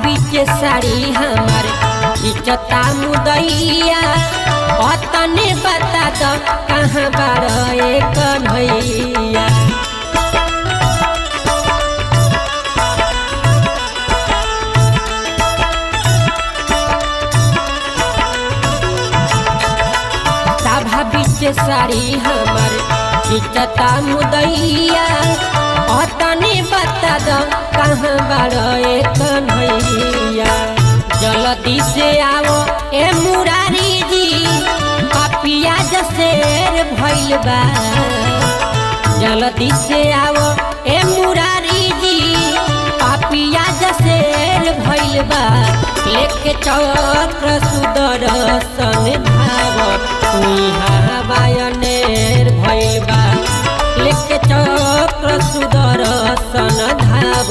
बीच साड़ी हमार खिंचता मुदैया तने बता दो कहाँ बारे कन्हैया। सभा बीच साड़ी हमार खिंचता मुदैया तने बता दो कहाँ बारे कन्हैया। जल्दी से आओ ए मुरारी जी पपिया जसेर भइल बा। जल्दी से आओ ए मुरारी जी पपिया जसेर भइल बा। लेके चक्र सुदर्शन भाव